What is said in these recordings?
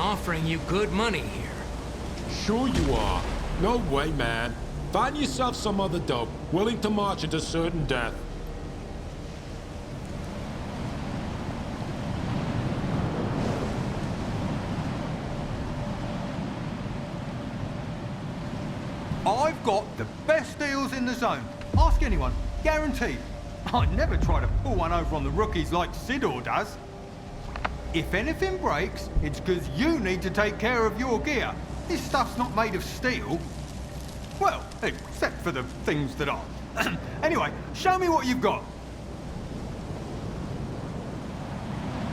offering you good money here. Sure you are. No way, man. Find yourself some other dope, willing to march into certain death. I've got the best deals in the zone. Ask anyone. Guaranteed. I'd never try to pull one over on the rookies like Sidor does. If anything breaks, it's because you need to take care of your gear. This stuff's not made of steel. Well, except for the things that are. Anyway, show me what you've got.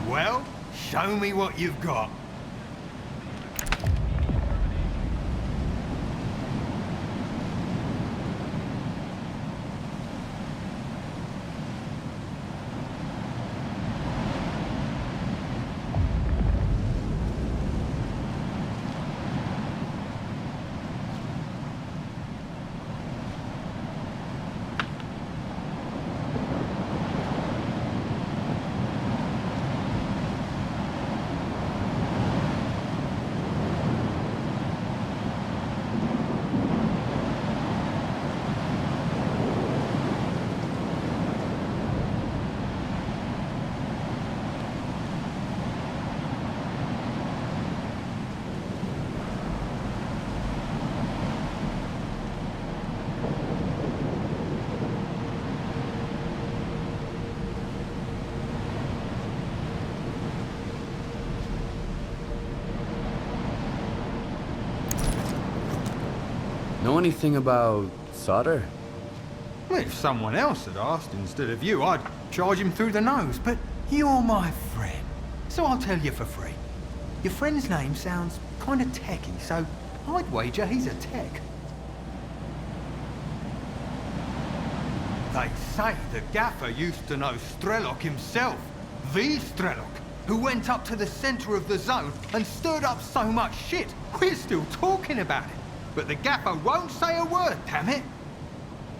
Well, show me what you've got. Know anything about solder? Well, if someone else had asked instead of you, I'd charge him through the nose, but you're my friend. So I'll tell you for free. Your friend's name sounds kind of techy, so I'd wager he's a tech. They say the gaffer used to know S.T.A.L.K.E.R himself. The S.T.A.L.K.E.R, who went up to the center of the zone and stirred up so much shit, we're still talking about it. But the gaffer won't say a word, damn it.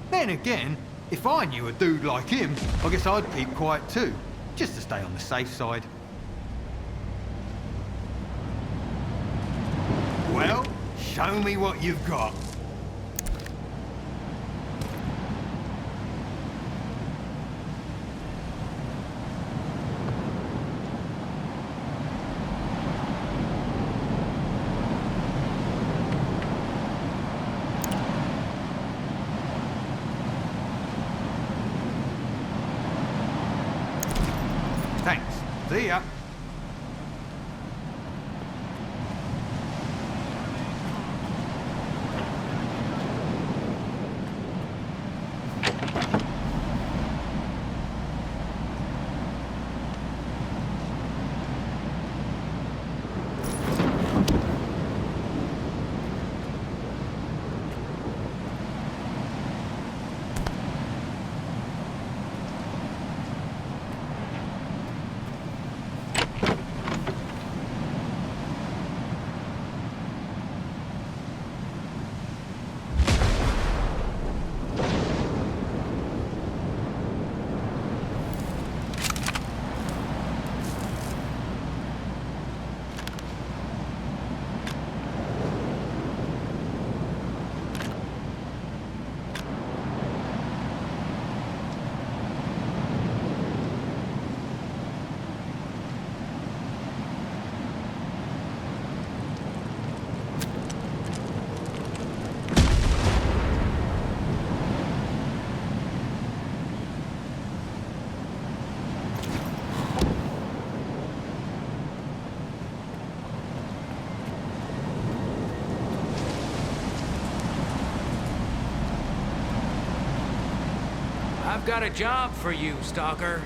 Then again, if I knew a dude like him, I guess I'd keep quiet too, just to stay on the safe side. Well, show me what you've got. Thanks. See ya. I've got a job for you, Stalker.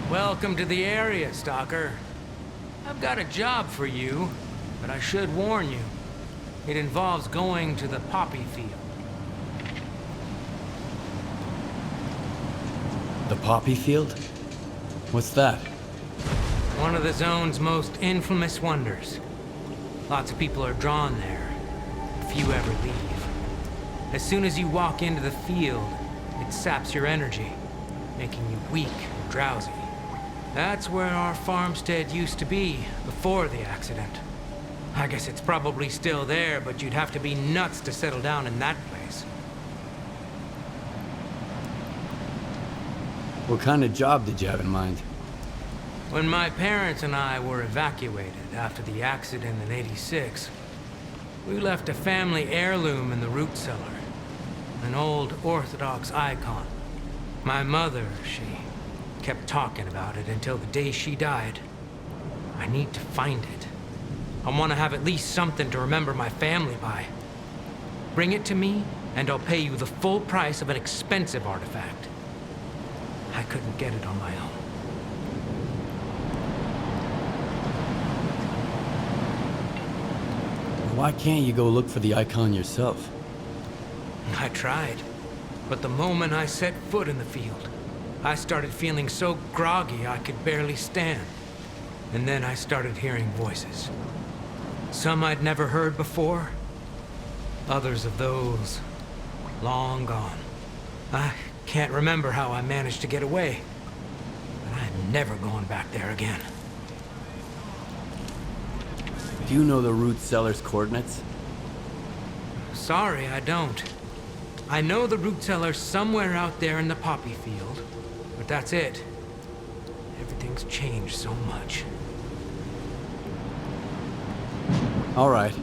Welcome to the area, Stalker. I've got a job for you, but I should warn you. It involves going to the poppy field. The poppy field? What's that? One of the zone's most infamous wonders. Lots of people are drawn there. Few ever leave. As soon as you walk into the field, it saps your energy, making you weak and drowsy. That's where our farmstead used to be before the accident. I guess it's probably still there, but you'd have to be nuts to settle down in that place. What kind of job did you have in mind? When my parents and I were evacuated after the accident in '86, we left a family heirloom in the root cellar. An old Orthodox icon. My mother, she kept talking about it until the day she died. I need to find it. I want to have at least something to remember my family by. Bring it to me, and I'll pay you the full price of an expensive artifact. I couldn't get it on my own. Why can't you go look for the icon yourself? I tried, but the moment I set foot in the field, I started feeling so groggy I could barely stand. And then I started hearing voices. Some I'd never heard before, others of those long gone. I can't remember how I managed to get away, but I've never gone back there again. Do you know the root cellar's coordinates? Sorry, I don't. I know the root cellar's somewhere out there in the poppy field, but that's it. Everything's changed so much. All right.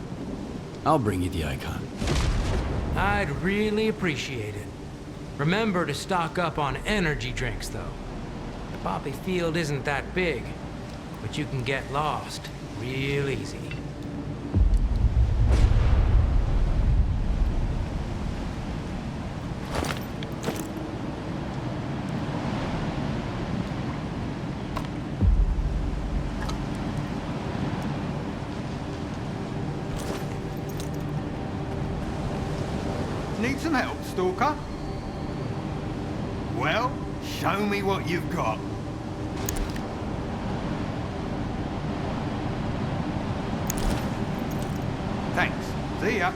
I'll bring you the icon. I'd really appreciate it. Remember to stock up on energy drinks, though. The poppy field isn't that big, but you can get lost real easy. Need some help, Stalker? Well, show me what you've got. Thanks. See ya.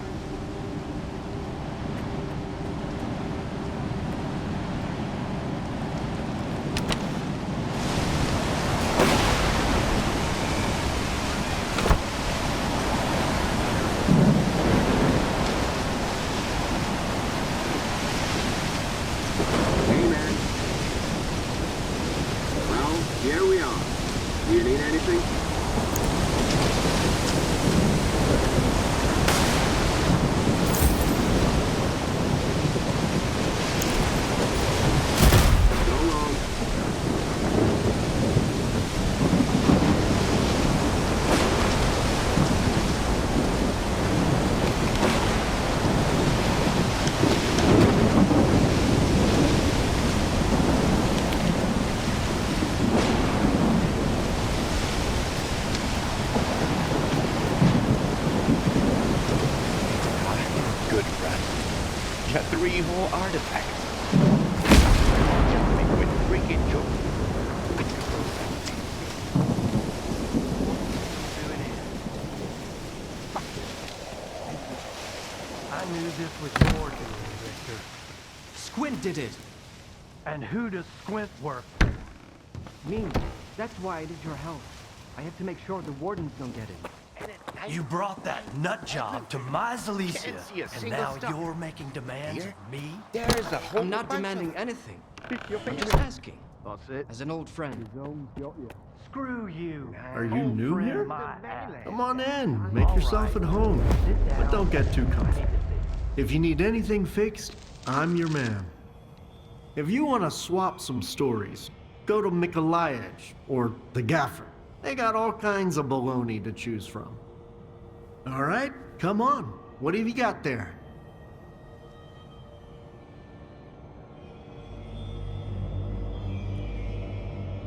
Whole artifacts. Quit freaking joke. I knew this was more to it, Victor. Squint did it! And who does Squint work? Me. That's why I need your help. I have to make sure the wardens don't get it. You brought that nut job to my Zalicia, Can't see a and single now star. you're making demands Here? of me? There's a whole I'm not bunch demanding of... anything. I'm just asking. That's it. As an old friend. Screw you. Are you Old new friend here? my ass. Come on in, make yourself at home. But don't get too comfy. If you need anything fixed, I'm your man. If you want to swap some stories, go to Mikolayich or the Gaffer. They got all kinds of baloney to choose from. All right, come on. What have you got there?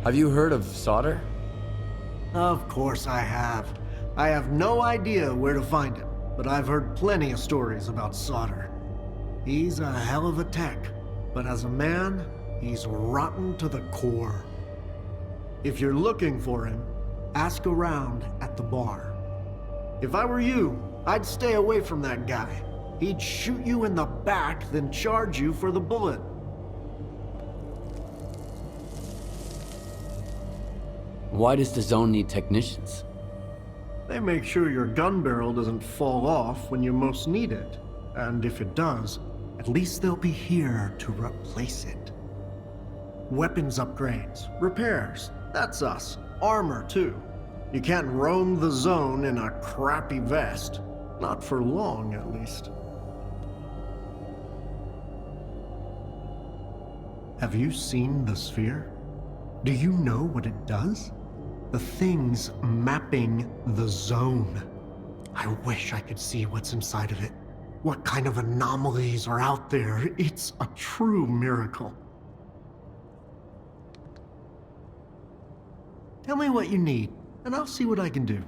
Have you heard of S.T.A.L.K.E.R? Of course I have. I have no idea where to find him, but I've heard plenty of stories about S.T.A.L.K.E.R. He's a hell of a tech, but as a man, He's rotten to the core. If you're looking for him, ask around at the bar. If I were you, I'd stay away from that guy. He'd shoot you in the back, then charge you for the bullet. Why does the zone need technicians? They make sure your gun barrel doesn't fall off when you most need it. And if it does, at least they'll be here to replace it. Weapons upgrades, repairs, that's us. Armor, too. You can't roam the zone in a crappy vest. Not for long, at least. Have you seen the sphere? Do you know what it does? The thing's mapping the zone. I wish I could see what's inside of it. What kind of anomalies are out there? It's a true miracle. Tell me what you need, and I'll see what I can do.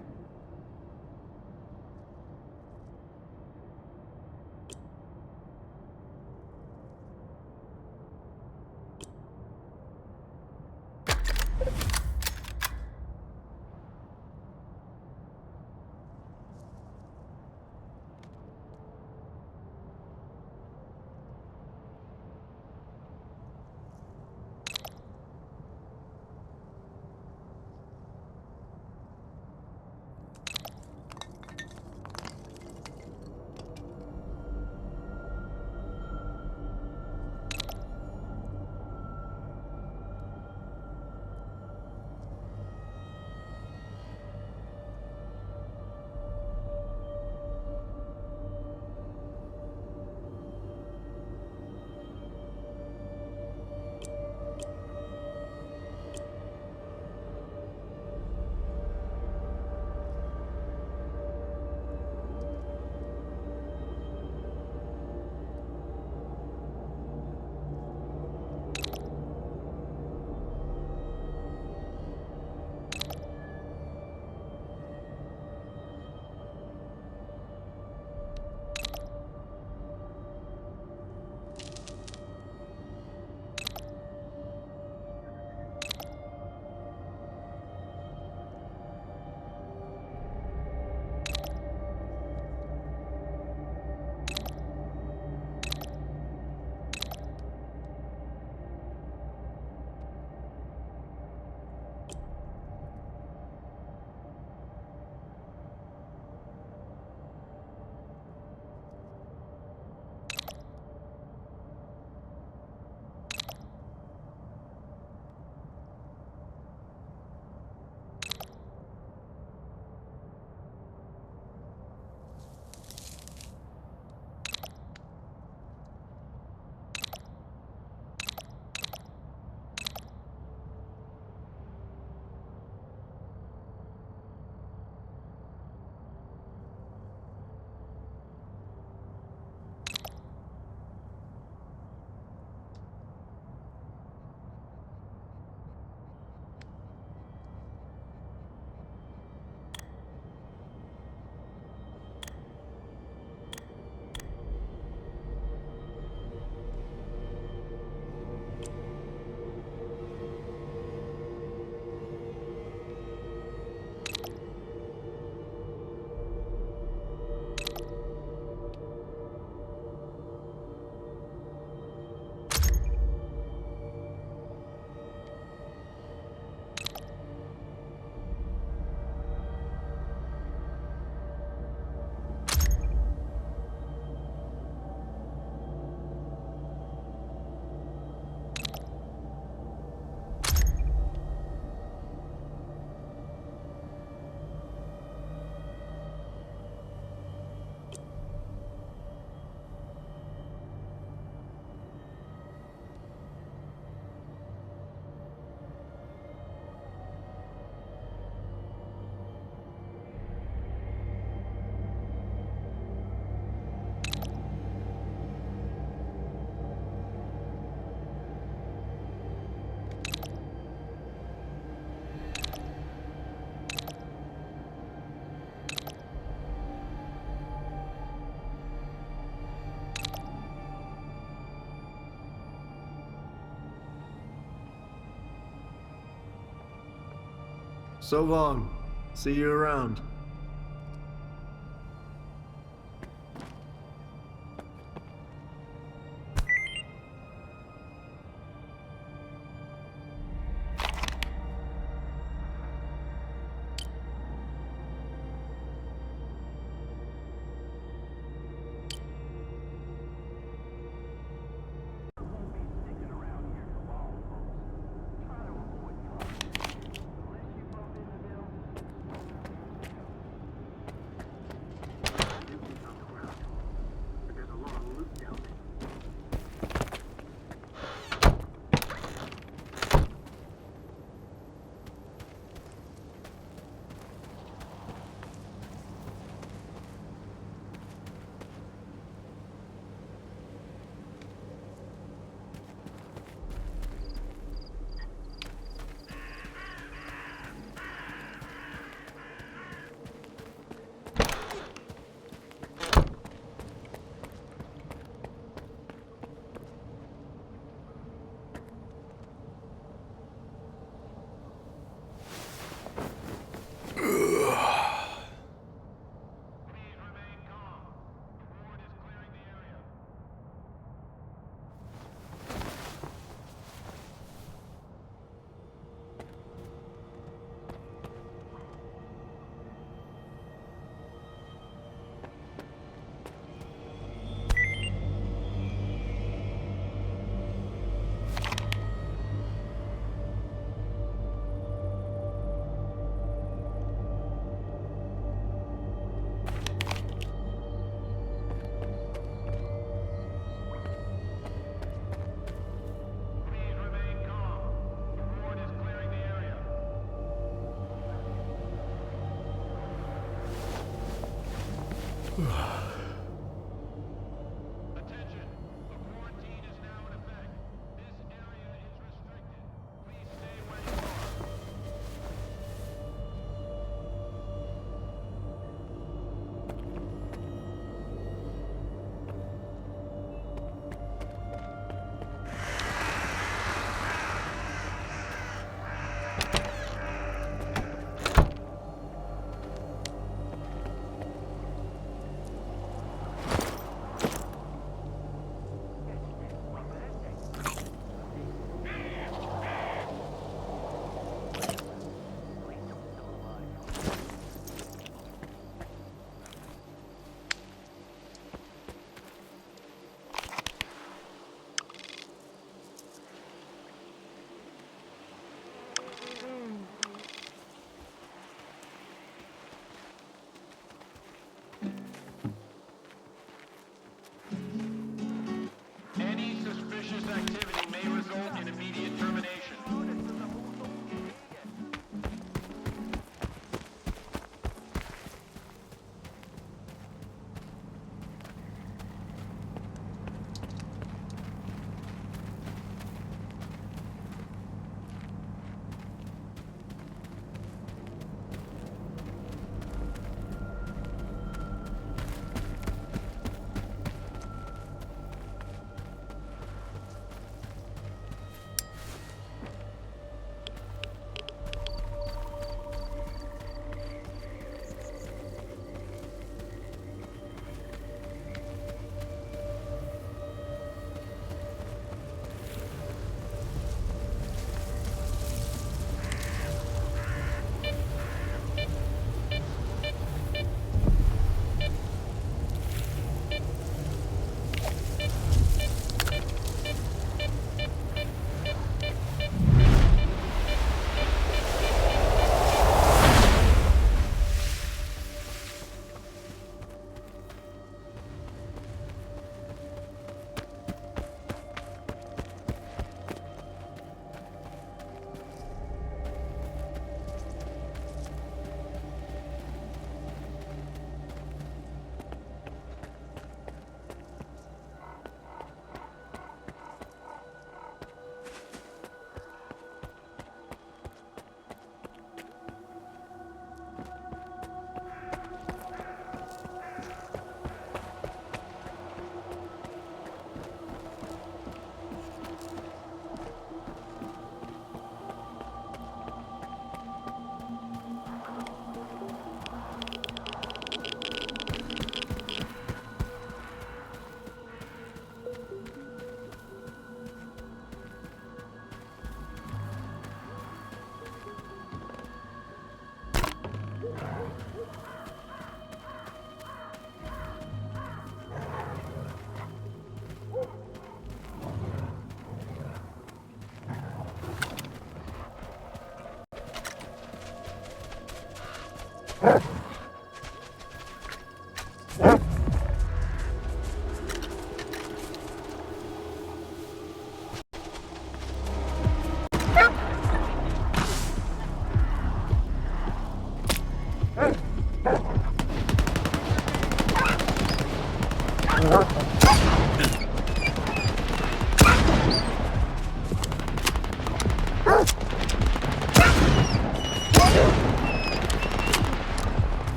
So long. See you around.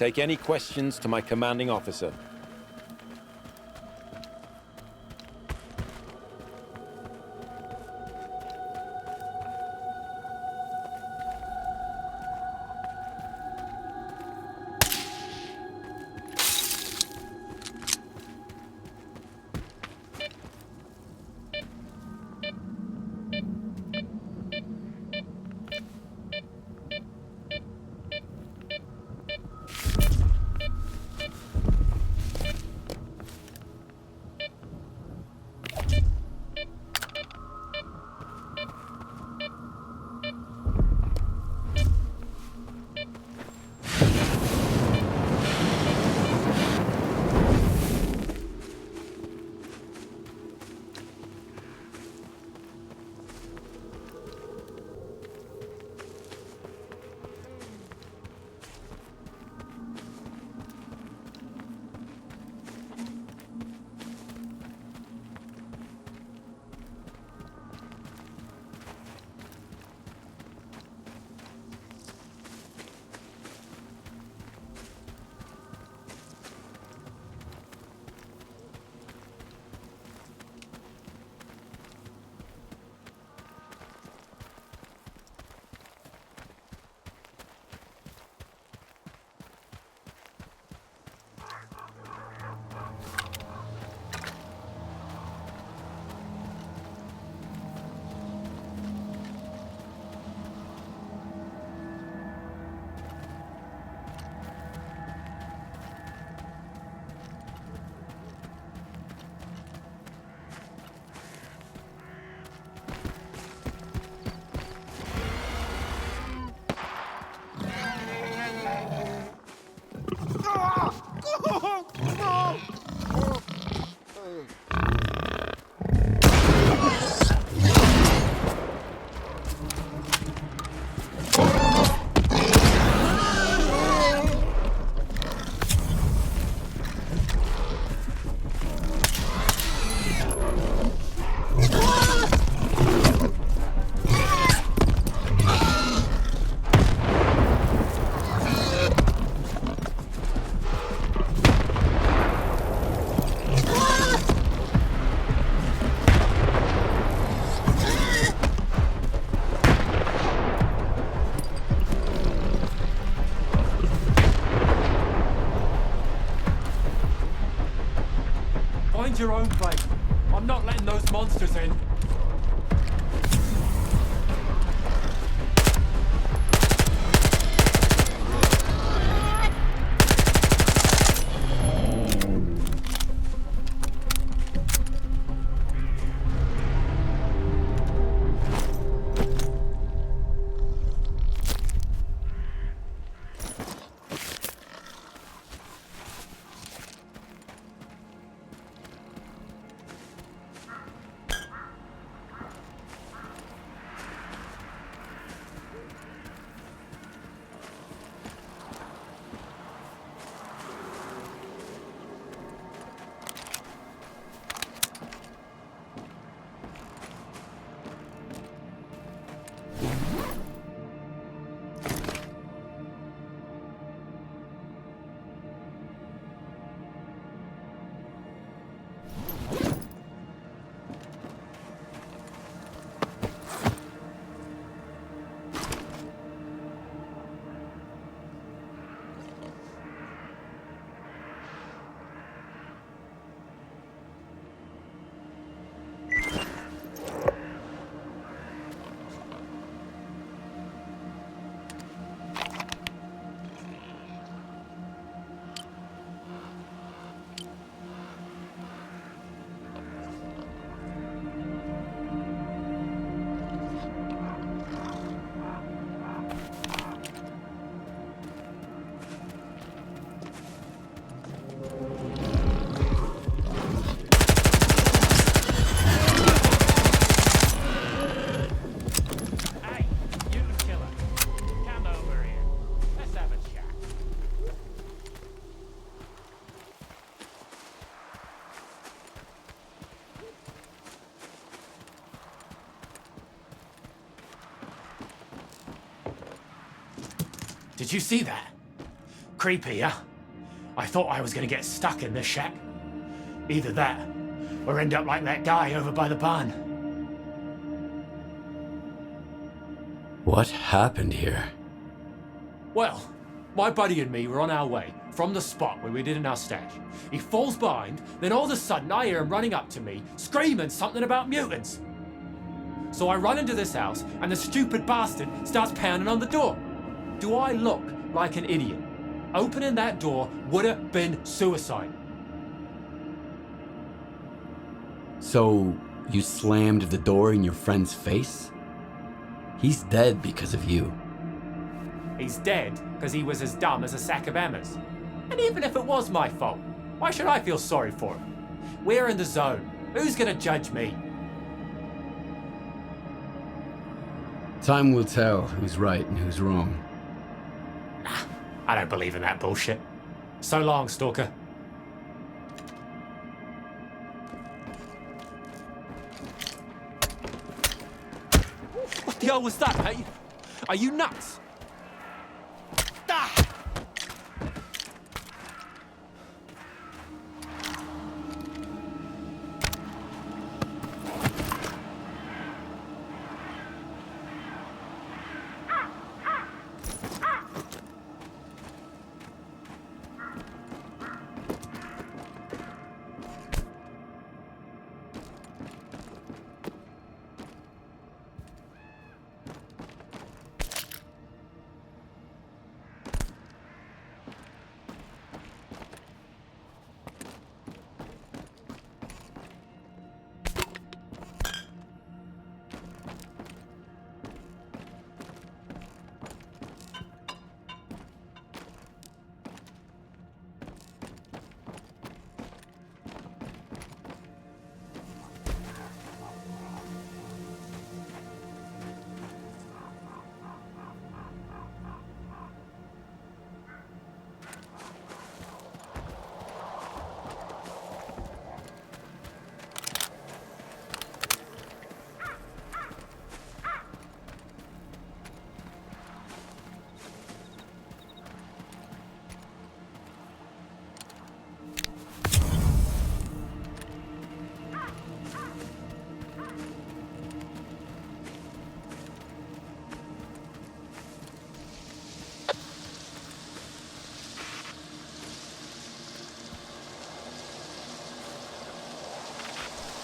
Take any questions to my commanding officer. Find your own place. I'm not letting those monsters in. Did you see that? Creepy, huh? I thought I was gonna get stuck in this shack. Either that, or end up like that guy over by the barn. What happened here? Well, my buddy and me were on our way from the spot where we did in our stash. He falls behind, then all of a sudden I hear him running up to me, screaming something about mutants. So I run into this house, and the stupid bastard starts pounding on the door. Do I look like an idiot? Opening that door would have been suicide. So, you slammed the door in your friend's face? He's dead because of you. He's dead because he was as dumb as a sack of hammers. And even if it was my fault, why should I feel sorry for him? We're in the zone. Who's gonna judge me? Time will tell who's right and who's wrong. I don't believe in that bullshit. So long, Stalker. What the hell was that, mate? Are you nuts?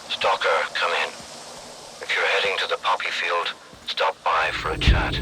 Stalker, come in. If you're heading to the poppy field, stop by for a chat.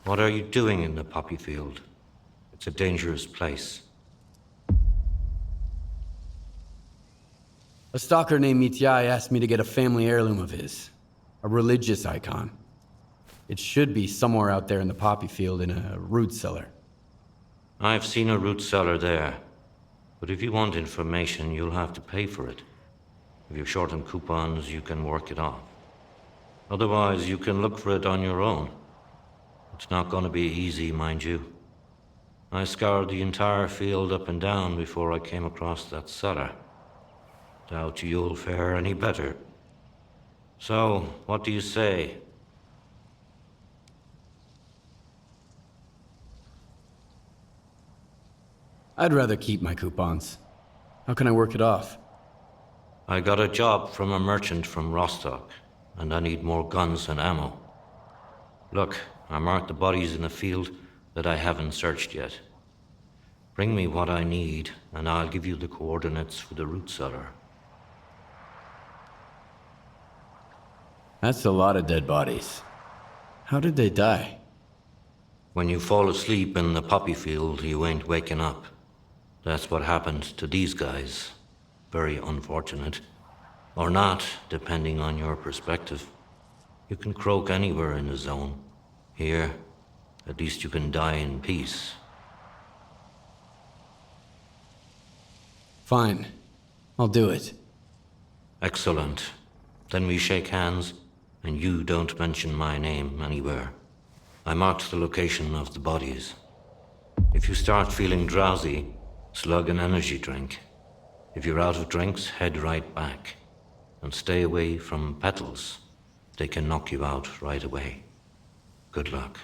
What are you doing in the poppy field? It's a dangerous place. A stalker named Mityai asked me to get a family heirloom of his. A religious icon. It should be somewhere out there in the poppy field in a root cellar. I've seen a root cellar there. But if you want information, you'll have to pay for it. If you're short on coupons, you can work it off. Otherwise, you can look for it on your own. It's not gonna be easy, mind you. I scoured the entire field up and down before I came across that cellar. Doubt you'll fare any better. So, what do you say? I'd rather keep my coupons. How can I work it off? I got a job from a merchant from Rostock, and I need more guns and ammo. Look, I marked the bodies in a field that I haven't searched yet. Bring me what I need, and I'll give you the coordinates for the root cellar. That's a lot of dead bodies. How did they die? When you fall asleep in the poppy field, you ain't waking up. That's what happened to these guys. Very unfortunate. Or not, depending on your perspective. You can croak anywhere in the zone. Here, at least you can die in peace. Fine. I'll do it. Excellent. Then we shake hands, and you don't mention my name anywhere. I marked the location of the bodies. If you start feeling drowsy, slug an energy drink. If you're out of drinks, head right back. And stay away from petals. They can knock you out right away. Good luck.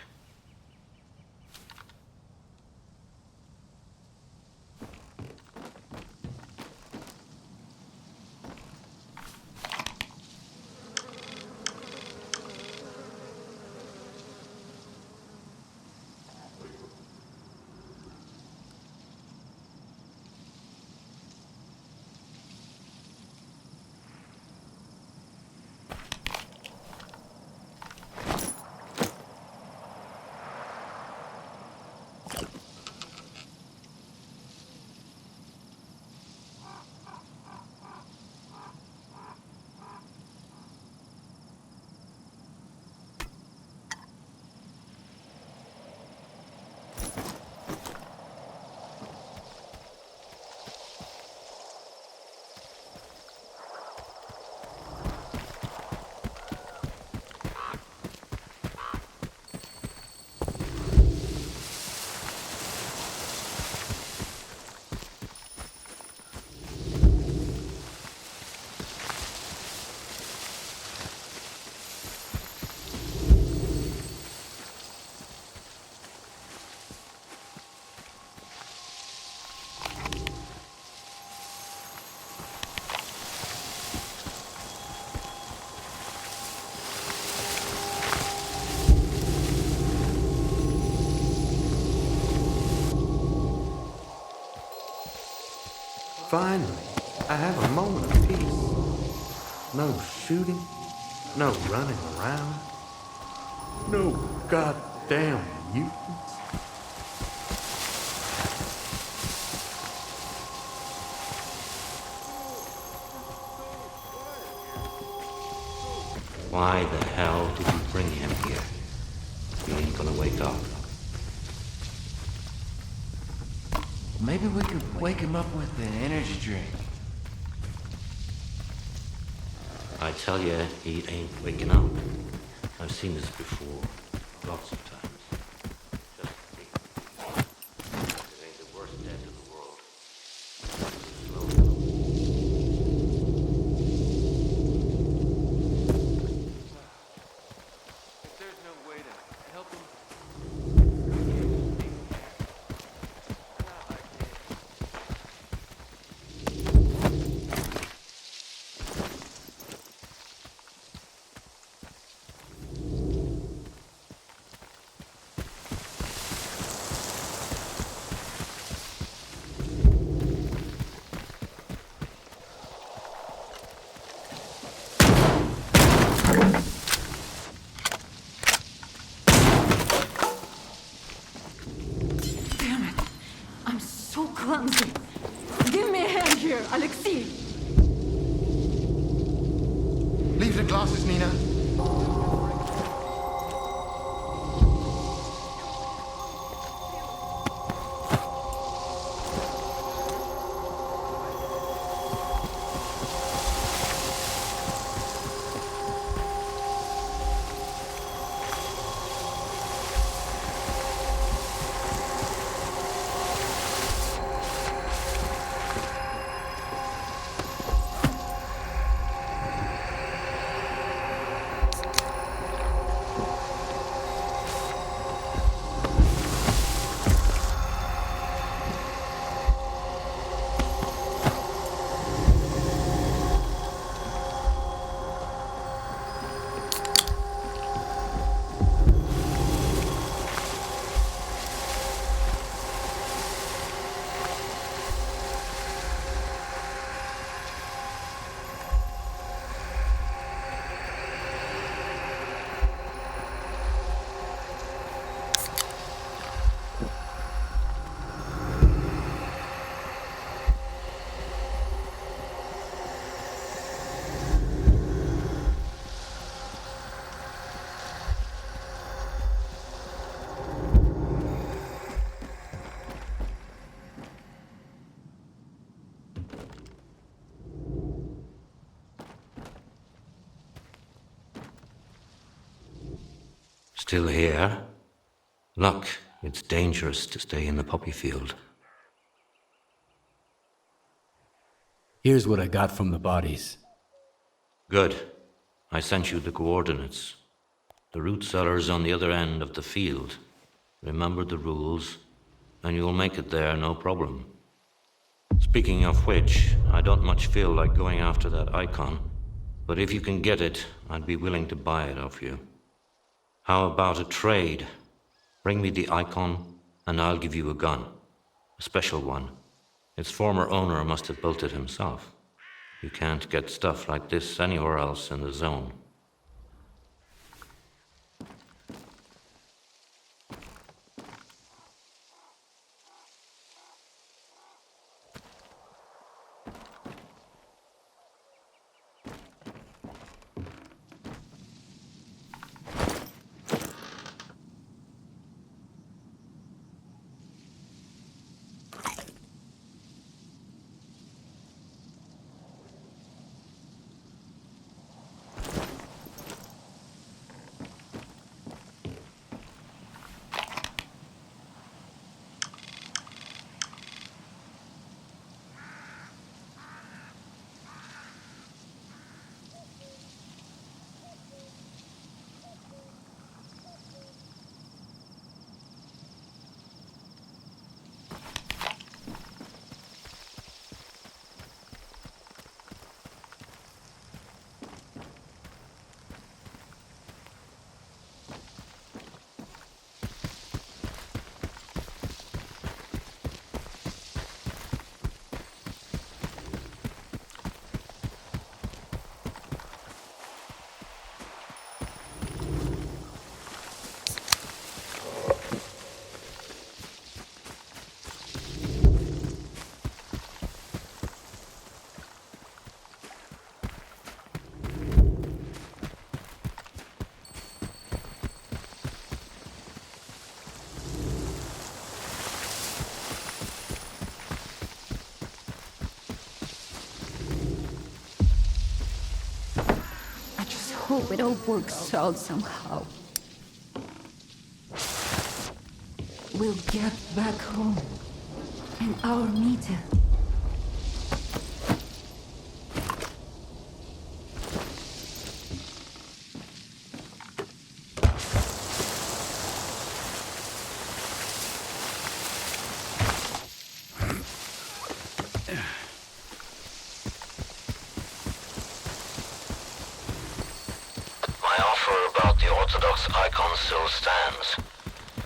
Finally, I have a moment of peace. No shooting, no running around, no goddamn mutants. Why the hell did you bring him here? He ain't gonna wake up. Maybe we could wake him up with an energy drink. I tell you, he ain't waking up. I've seen this before, lots of times. Just think. It ain't the worst death in the world. If there's no way to help him. glasses, Nina. Still here? Look, it's dangerous to stay in the poppy field. Here's what I got from the bodies. Good. I sent you the coordinates. The root cellar's on the other end of the field. Remember the rules, and you'll make it there no problem. Speaking of which, I don't much feel like going after that icon, but if you can get it, I'd be willing to buy it off you. How about a trade? Bring me the icon, and I'll give you a gun. A special one. Its former owner must have built it himself. You can't get stuff like this anywhere else in the zone. Hope it all works out somehow. We'll get back home. And our meter. Icon still stands.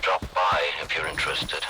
Drop by if you're interested.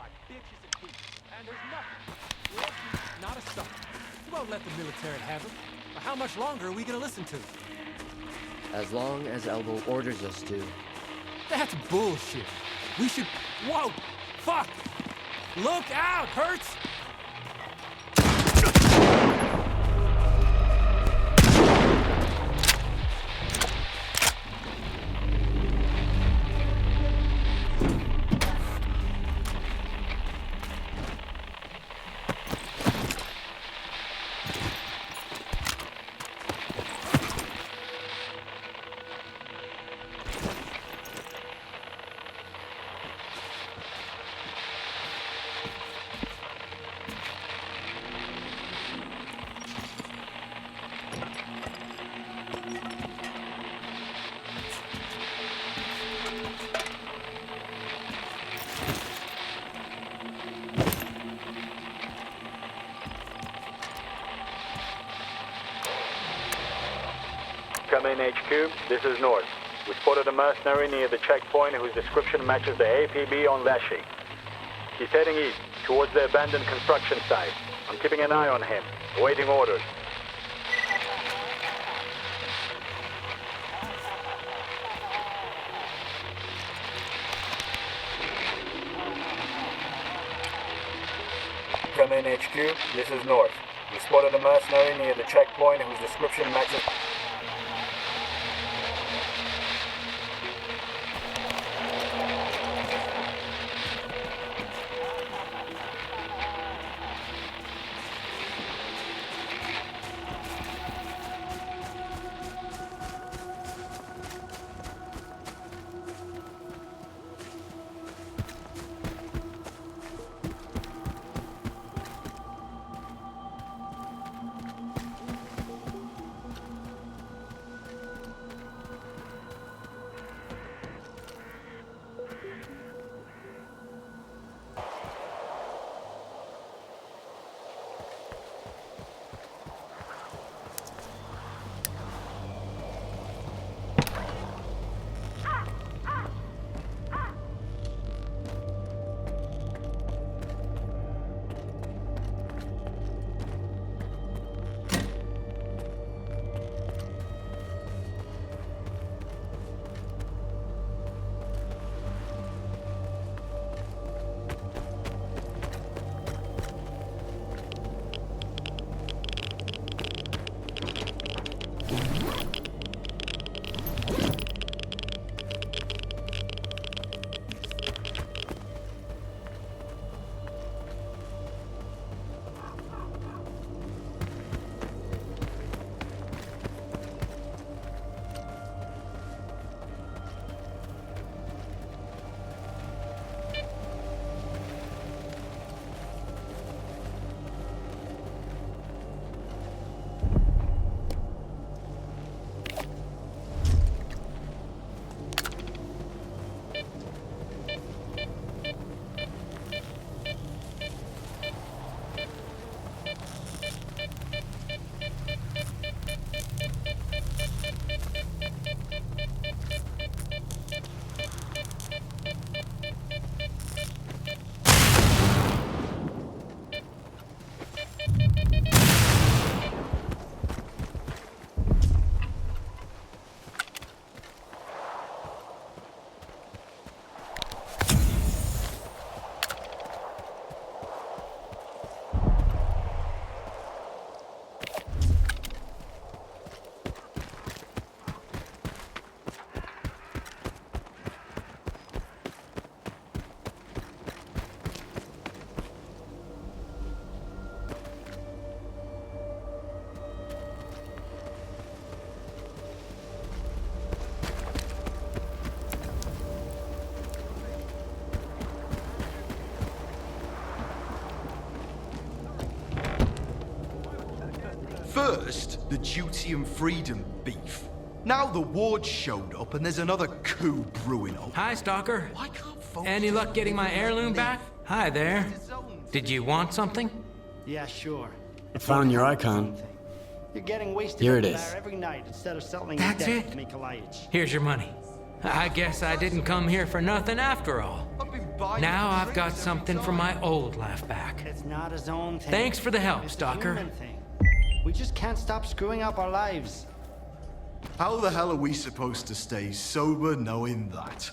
like bitches and pieces, and there's nothing. Well, not a soul. You won't let the military have them. But how much longer are we gonna listen to them? As long as Elbow orders us to. That's bullshit. We should... Whoa! Fuck! Look out, Hurts! Come in, HQ. This is North. We spotted a mercenary near the checkpoint whose description matches the APB on that sheet. He's heading east, towards the abandoned construction site. I'm keeping an eye on him, awaiting orders. Come in, HQ. This is North. We spotted a mercenary near the checkpoint whose description matches... First, the duty and freedom beef. Now the ward showed up and there's another coup brewing up. Hi, Stalker. Any luck getting my heirloom back? Hi there. Did you want something? Yeah, sure. I found your icon. You're getting wasted Here at it the is. bar every night instead of settling That's your debt it? to Nikolaich. Here's your money. I guess I didn't come here for nothing after all. I've been buy Now you I've got drinks every something from time. my old laugh back. It's not his own thing. Thanks for the help, It's a Stalker. human thing. We just can't stop screwing up our lives. How the hell are we supposed to stay sober knowing that?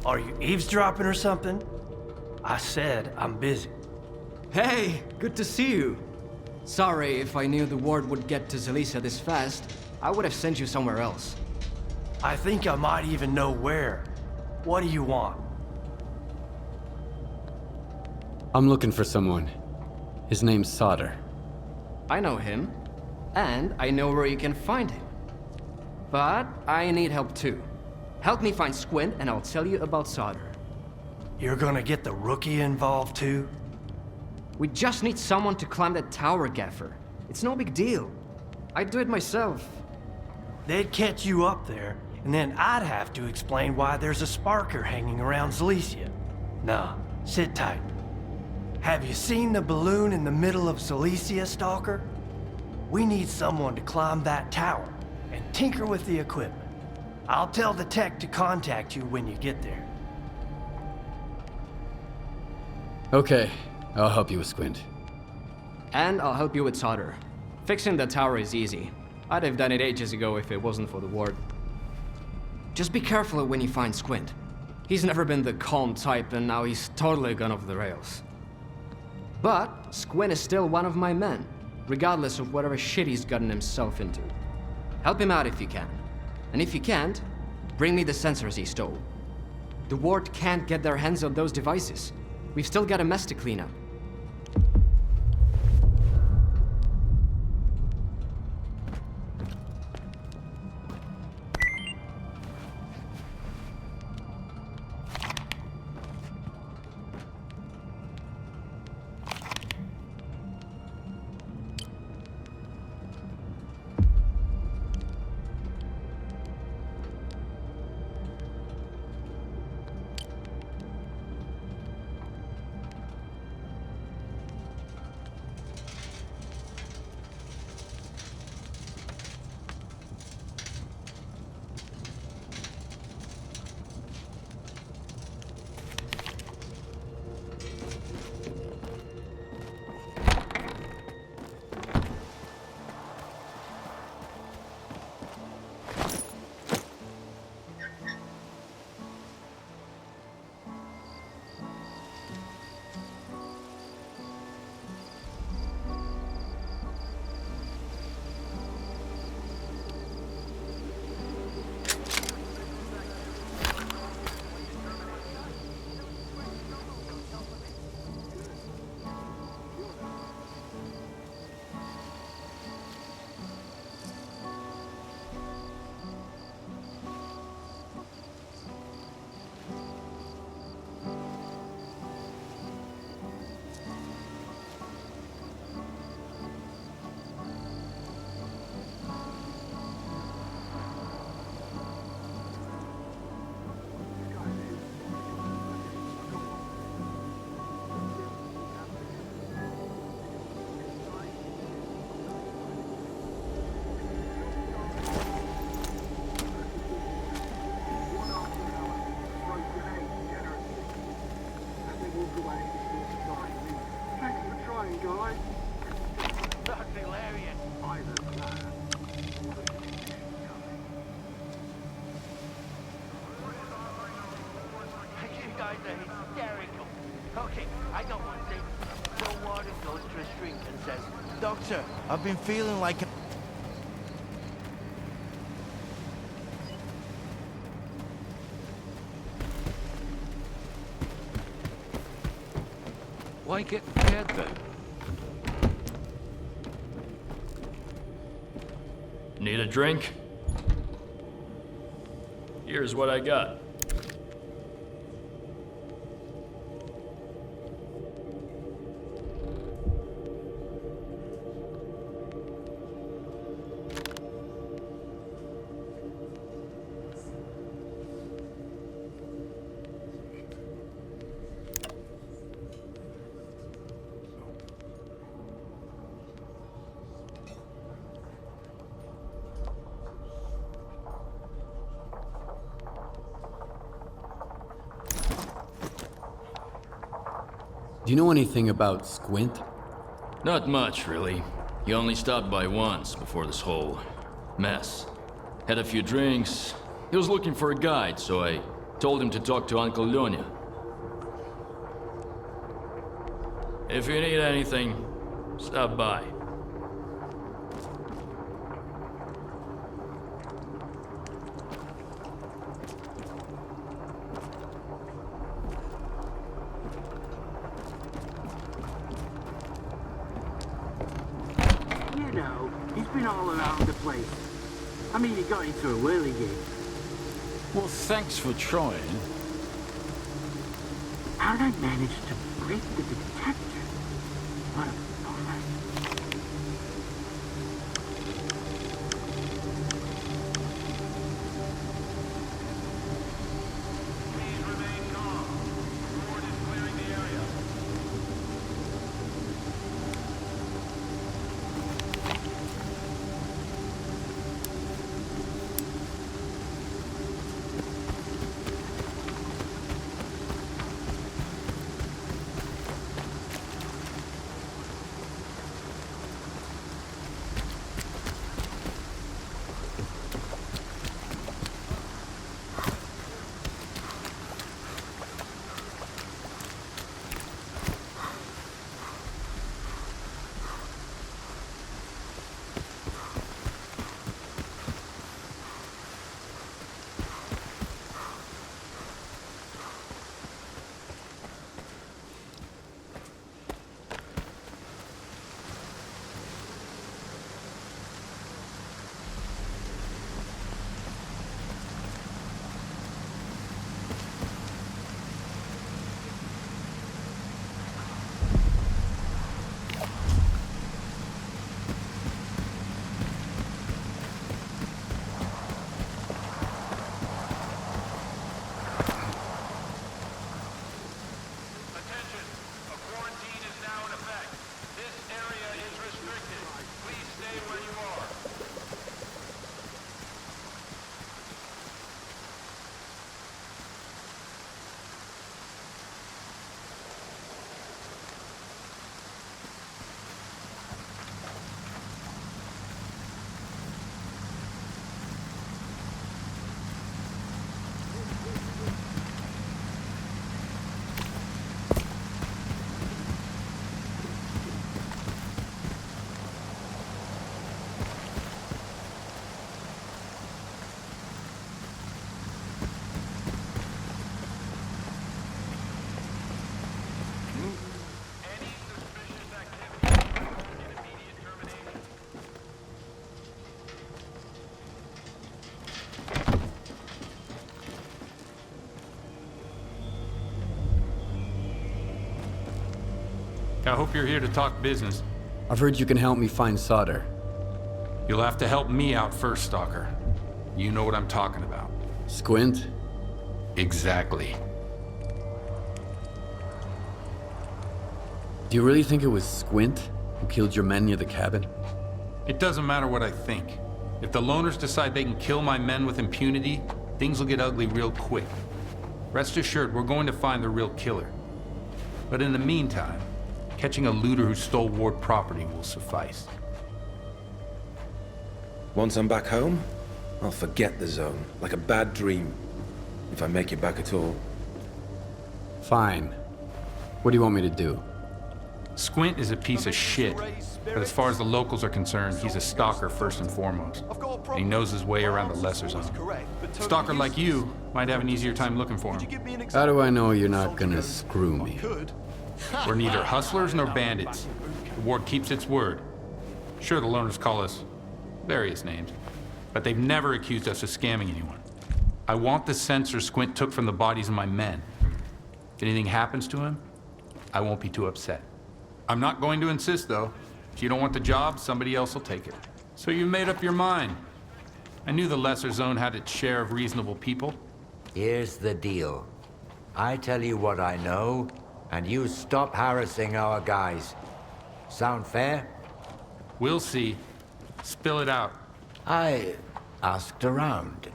Are you eavesdropping or something? I said I'm busy. Hey, good to see you. Sorry, if I knew the word would get to Silesia this fast, I would have sent you somewhere else. I think I might even know where. What do you want? I'm looking for someone. His name's S.T.A.L.K.E.R. I know him, and I know where you can find him. But I need help too. Help me find Squint, and I'll tell you about S.T.A.L.K.E.R. You're gonna get the rookie involved too? We just need someone to climb that tower, Gaffer. It's no big deal. I'd do it myself. They'd catch you up there, and then I'd have to explain why there's a sparker hanging around Silesia. Nah, sit tight. Have you seen the balloon in the middle of Silesia, Stalker? We need someone to climb that tower and tinker with the equipment. I'll tell the tech to contact you when you get there. Okay, I'll help you with Squint. And I'll help you with S.T.A.L.K.E.R. Fixing the tower is easy. I'd have done it ages ago if it wasn't for the ward. Just be careful when you find Squint. He's never been the calm type, and now he's totally gone off the rails. But Squint is still one of my men, regardless of whatever shit he's gotten himself into. Help him out if you can. And if you can't, bring me the sensors he stole. The ward can't get their hands on those devices. We've still got a mess to clean up. says, Doctor, I've been feeling like a... Why get scared then? Need a drink? Here's what I got. Do you know anything about Squint? Not much, really. He only stopped by once before this whole mess. Had a few drinks. He was looking for a guide, so I told him to talk to Uncle Lyonya. If you need anything, stop by. You know, he's been all around the place. I mean, he got into a whirligig. Well, thanks for trying. How'd I manage to break the detector? What a bummer. I hope you're here to talk business. I've heard you can help me find solder. You'll have to help me out first, Stalker. You know what I'm talking about. Squint? Exactly. Do you really think it was Squint who killed your men near the cabin? It doesn't matter what I think. If the loners decide they can kill my men with impunity, things will get ugly real quick. Rest assured, we're going to find the real killer. But in the meantime, catching a looter who stole Ward property will suffice. Once I'm back home, I'll forget the zone, like a bad dream. If I make it back at all. Fine. What do you want me to do? Squint is a piece of shit, but as far as the locals are concerned, he's a stalker first and foremost. And he knows his way around the lesser zone. A stalker like you might have an easier time looking for him. How do I know you're not gonna screw me? We're neither hustlers nor bandits. The ward keeps its word. Sure, the loners call us various names, but they've never accused us of scamming anyone. I want the sensor Squint took from the bodies of my men. If anything happens to him, I won't be too upset. I'm not going to insist, though. If you don't want the job, somebody else will take it. So you made up your mind. I knew the lesser zone had its share of reasonable people. Here's the deal. I tell you what I know, and you stop harassing our guys. Sound fair? We'll see. Spill it out. I asked around.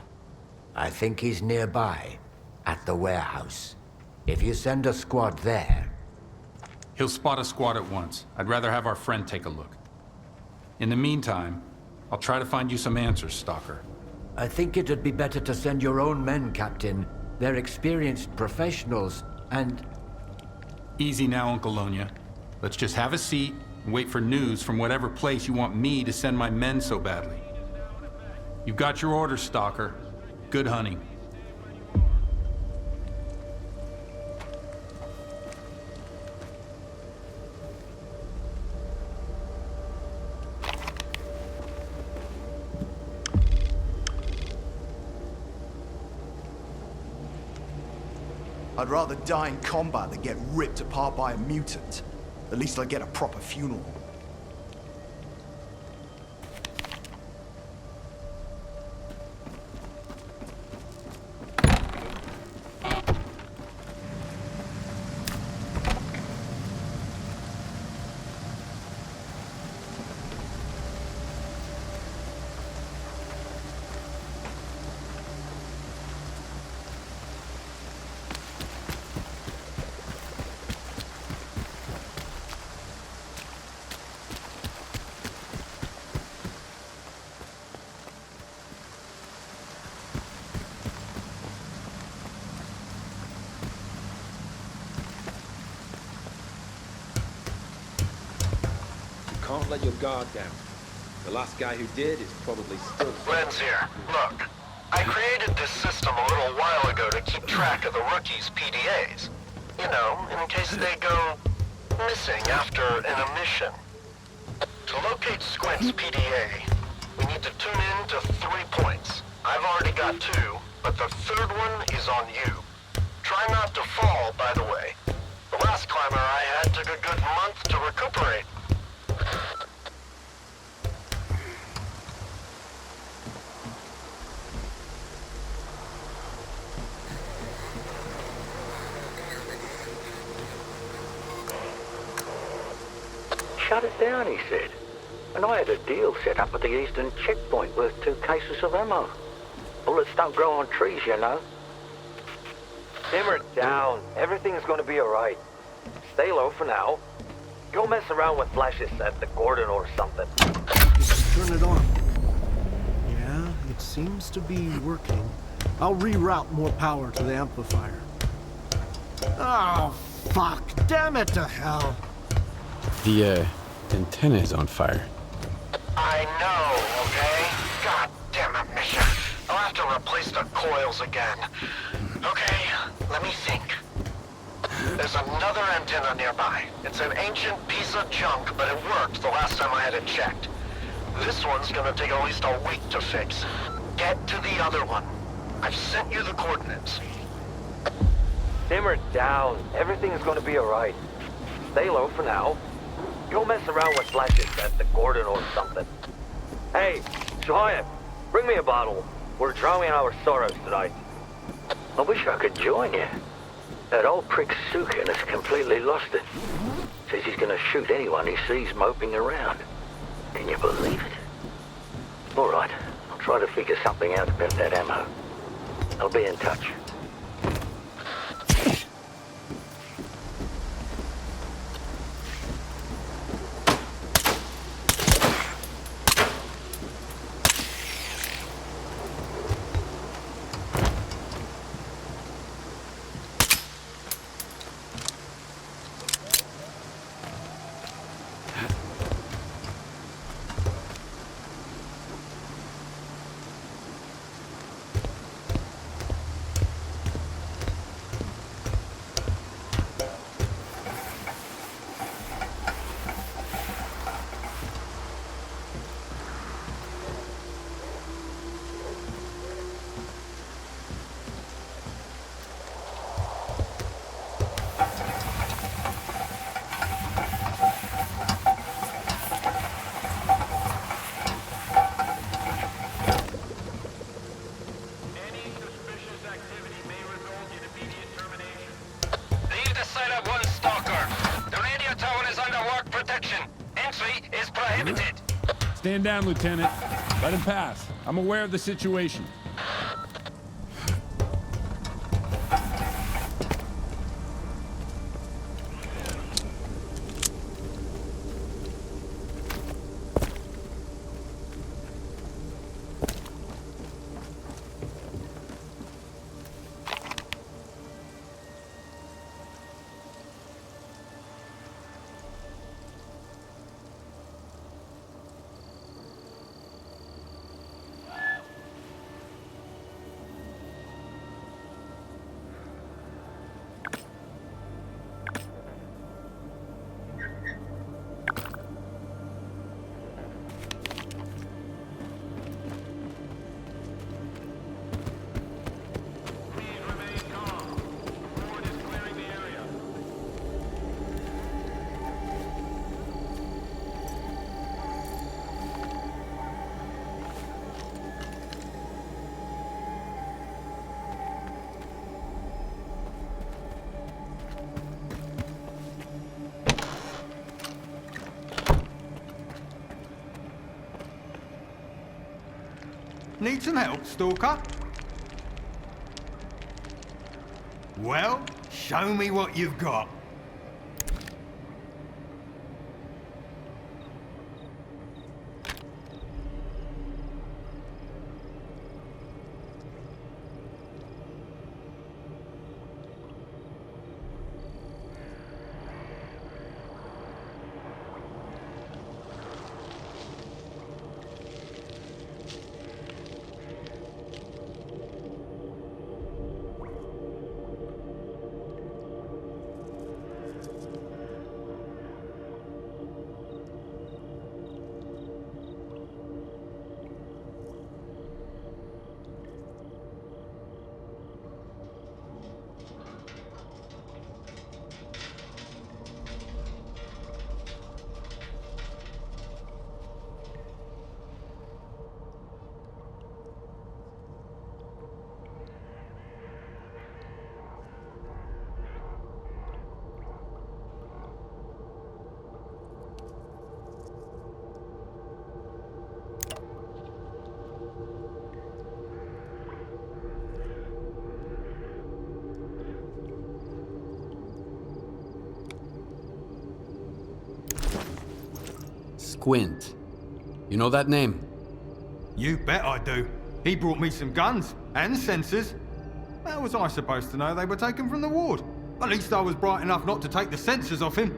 I think he's nearby, at the warehouse. If you send a squad there... He'll spot a squad at once. I'd rather have our friend take a look. In the meantime, I'll try to find you some answers, Stalker. I think it'd be better to send your own men, Captain. They're experienced professionals, and... Easy now, Uncle Lonya. Let's just have a seat and wait for news from whatever place you want me to send my men so badly. You've got your orders, Stalker. Good hunting. I'd rather die in combat than get ripped apart by a mutant. At least I'd get a proper funeral. Can't let your guard down. The last guy who did is probably still... Len's here. Look, I created this system a little while ago to keep track of the rookies' PDAs. You know, in case they go missing after an emission. To locate Squint's PDA, we need to tune in to 3 points. I've already got 2, but the third one is on you. Try not to fall, by the way. The last climber I had took a good month to recuperate. Shut it down, he said. And I had a deal set up at the eastern checkpoint worth 2 cases of ammo. Bullets don't grow on trees, you know. Simmer down. Everything's gonna be alright. Stay low for now. Go mess around with flashes at the Gordon or something. Just turn it on. Yeah, it seems to be working. I'll reroute more power to the amplifier. Oh, fuck. Damn it to hell. The antenna is on fire. I know, okay? God damn it, Misha. I'll have to replace the coils again. Okay, let me think. There's another antenna nearby. It's an ancient piece of junk, but it worked the last time I had it checked. This one's gonna take at least a week to fix. Get to the other one. I've sent you the coordinates. Simmer down. Everything's gonna be alright. Stay low for now. Go mess around with flashes at the Gordon or something. Hey, Shoyam, bring me a bottle. We're drowning our sorrows tonight. I wish I could join you. That old prick Sukin has completely lost it. Says he's gonna shoot anyone he sees moping around. Can you believe it? All right, I'll try to figure something out about that ammo. I'll be in touch. prohibited. Stand down, Lieutenant. Let him pass. I'm aware of the situation. Need some help, Stalker? Well, show me what you've got. Squint. You know that name? You bet I do. He brought me some guns and sensors. How was I supposed to know they were taken from the ward? At least I was bright enough not to take the sensors off him.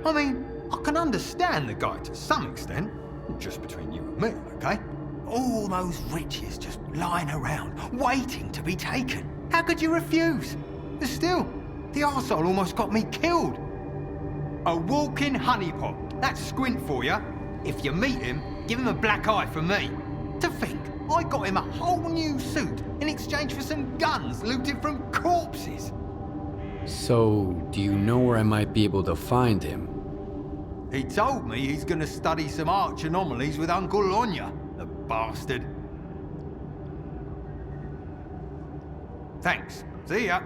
I mean, I can understand the guy to some extent. Just between you and me, okay? All those riches just lying around, waiting to be taken. How could you refuse? But still, the arsehole almost got me killed. A walking honeypot. That's Squint for you. If you meet him, give him a black eye for me. To think, I got him a whole new suit in exchange for some guns looted from corpses. So, do you know where I might be able to find him? He told me he's gonna study some arch-anomalies with Uncle Lonya, the bastard. Thanks. See ya.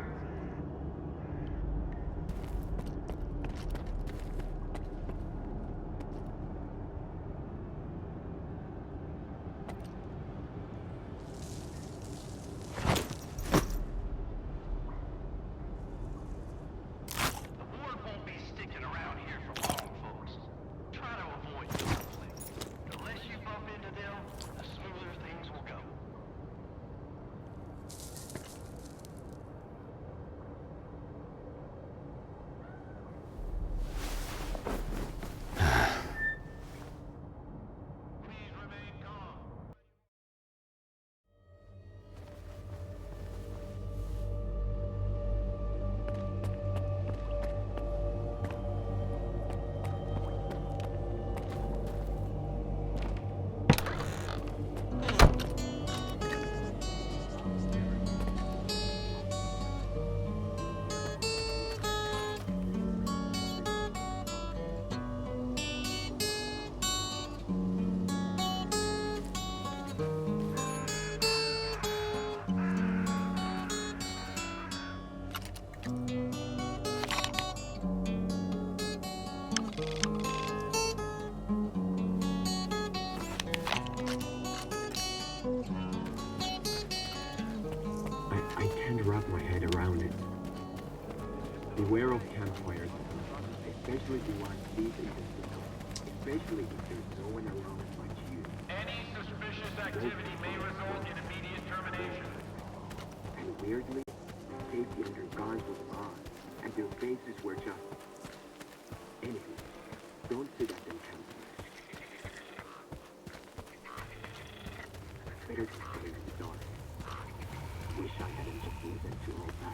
Beware of campfires, especially the ones deep in the system, especially if there's no one around but you. Any suspicious activity may result in immediate termination. And weirdly, safety under guard was on, and their faces were just... Anyway, don't sit at them campfires. Better to stay in the dark. Wish I hadn't just listened to all that.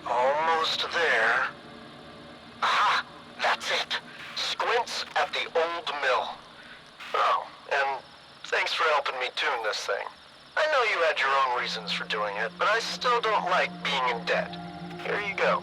Almost there. Aha! That's it. Squints at the old mill. Oh, and thanks for helping me tune this thing. I know you had your own reasons for doing it, but I still don't like being in debt. Here you go.